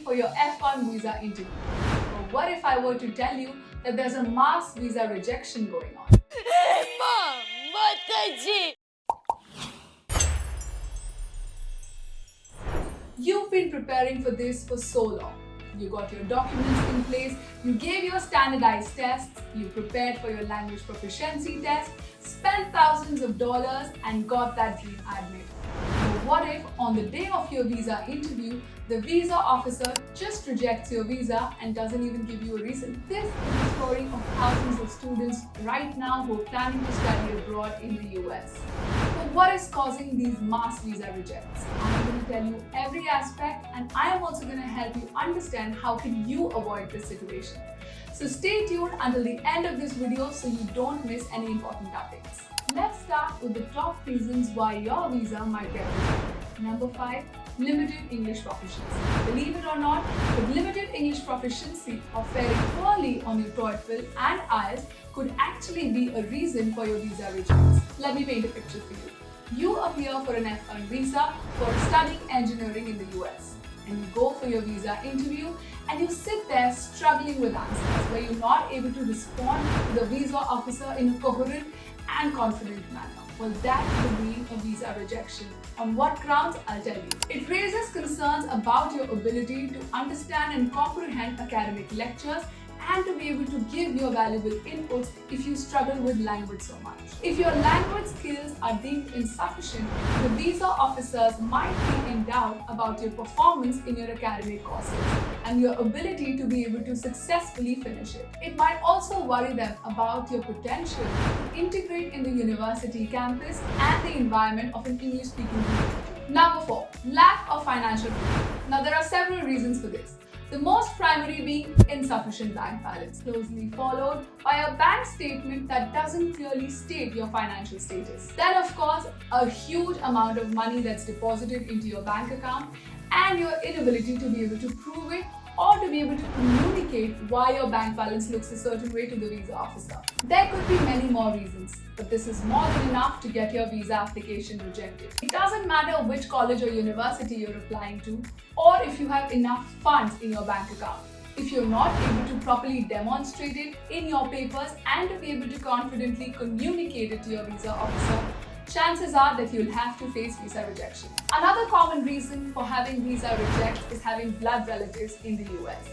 for your F1 visa interview? Or what if I were to tell you that there's a mass visa rejection going on? Hey mom, Mataji! You've been preparing for this for so long. You got your documents in place, you gave your standardized tests, you prepared for your language proficiency test, spent thousands of dollars and got that dream admitted. But what if on the day of your visa interview, the visa officer just rejects your visa and doesn't even give you a reason? This is the story of thousands of students right now who are planning to study abroad in the US. But what is causing these mass visa rejects? I'm going to tell you every aspect, and I am also going to help you understand how can you avoid this situation. So stay tuned until the end of this video so you don't miss any important updates. Let's start with the top reasons why your visa might get rejected. Number 5. Limited English proficiency. Believe it or not, but limited English proficiency or faring poorly on your TOEFL and IELTS could actually be a reason for your visa rejects. Let me paint a picture for you. You appear for an F1 visa for studying engineering in the US, and you go for your visa interview and you sit there struggling with answers where you're not able to respond to the visa officer in a coherent and confident manner. Well, that could mean a visa rejection. On what grounds? I'll tell you. It raises concerns about your ability to understand and comprehend academic lectures and to be able to give your valuable inputs if you struggle with language so much. If your language skills are deemed insufficient, the visa officers might be in doubt about your performance in your academic courses and your ability to be able to successfully finish it. It might also worry them about your potential to integrate in the university campus and the environment of an English-speaking community. Number 4. Lack of financial freedom. Now, there are several reasons for this. The most primary being insufficient bank balance, closely followed by a bank statement that doesn't clearly state your financial status. Then, of course, a huge amount of money that's deposited into your bank account and your inability to be able to prove it or to be able to communicate why your bank balance looks a certain way to the visa officer. There could be many more reasons, but this is more than enough to get your visa application rejected. It doesn't matter which college or university you're applying to, or if you have enough funds in your bank account. If you're not able to properly demonstrate it in your papers and to be able to confidently communicate it to your visa officer, chances are that you'll have to face visa rejection. Another common reason for having visa rejects is having blood relatives in the US.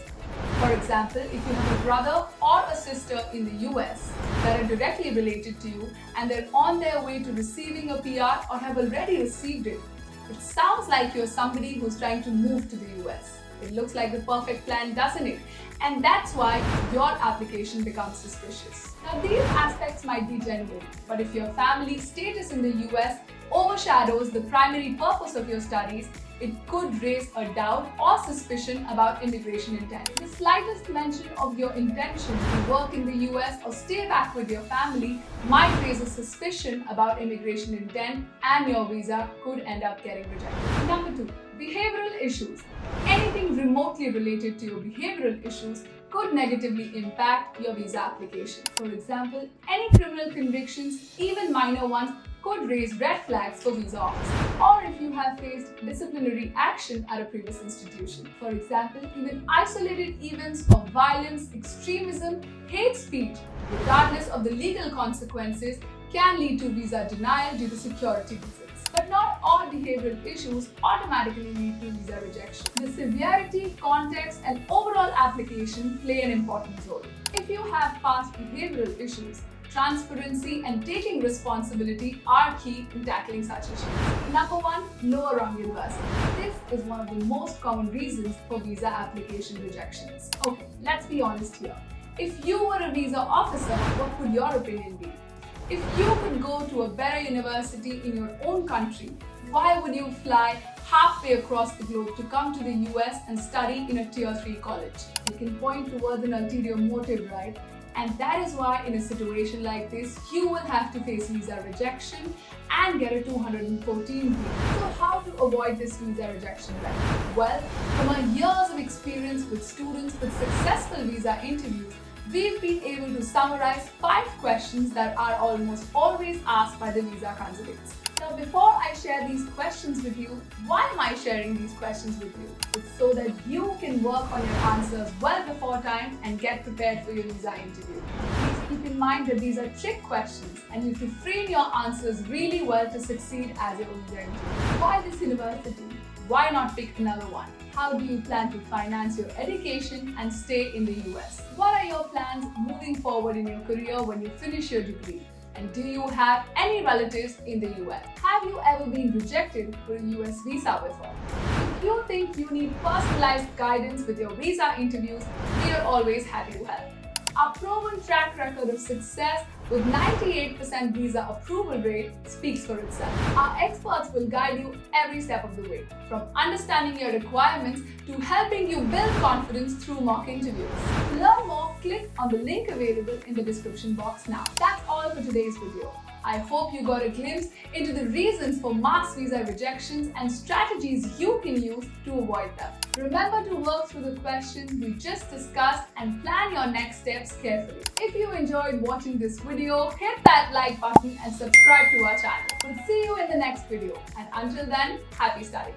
For example, if you have a brother or a sister in the US that are directly related to you and they're on their way to receiving a PR or have already received it, it sounds like you're somebody who's trying to move to the US. It looks like the perfect plan, doesn't it? And that's why your application becomes suspicious. Now, these aspects might be genuine, but if your family status in the US overshadows the primary purpose of your studies, it could raise a doubt or suspicion about immigration intent. The slightest mention of your intention to work in the US or stay back with your family might raise a suspicion about immigration intent, and your visa could end up getting rejected. Number 2. Behavioral issues. Anything remotely related to your behavioral issues could negatively impact your visa application. For example, any criminal convictions, even minor ones, could raise red flags for visa officers. Or if you have faced disciplinary action at a previous institution. For example, even isolated events of violence, extremism, hate speech, regardless of the legal consequences, can lead to visa denial due to security reasons. But not all behavioral issues automatically lead to visa rejection. The severity, context, and overall application play an important role. If you have past behavioral issues, transparency and taking responsibility are key in tackling such issues. Number 1. Lower rung university. This is one of the most common reasons for visa application rejections. Okay, let's be honest here. If you were a visa officer, what would your opinion be? If you could go to a better university in your own country, why would you fly halfway across the globe to come to the US and study in a tier 3 college? It can point towards an ulterior motive, right? And that is why in a situation like this, you will have to face visa rejection and get a 214 grade. So how to avoid this visa rejection then? Well, from our years of experience with students with successful visa interviews, we've been able to summarize 5 questions that are almost always asked by the visa candidates. Now, before I share these questions with you, why am I sharing these questions with you? It's so that you can work on your answers well before time and get prepared for your visa interview. Please keep in mind that these are trick questions and you have to frame your answers really well to succeed as your visa interview. Why this university? Why not pick another one? How do you plan to finance your education and stay in the US? What are your plans moving forward in your career when you finish your degree? And do you have any relatives in the US? Have you ever been rejected for a US visa before? If you think you need personalized guidance with your visa interviews, we are always happy to help. Our proven track record of success with 98% visa approval rate speaks for itself. Our experts will guide you every step of the way, from understanding your requirements to helping you build confidence through mock interviews. To learn more, click on the link available in the description box now. That's all for today's video. I hope you got a glimpse into the reasons for mass visa rejections and strategies you can use to avoid them. Remember to work through the questions we just discussed and plan your next steps carefully. If you enjoyed watching this video, hit that like button and subscribe to our channel. We'll see you in the next video. And until then, happy studying.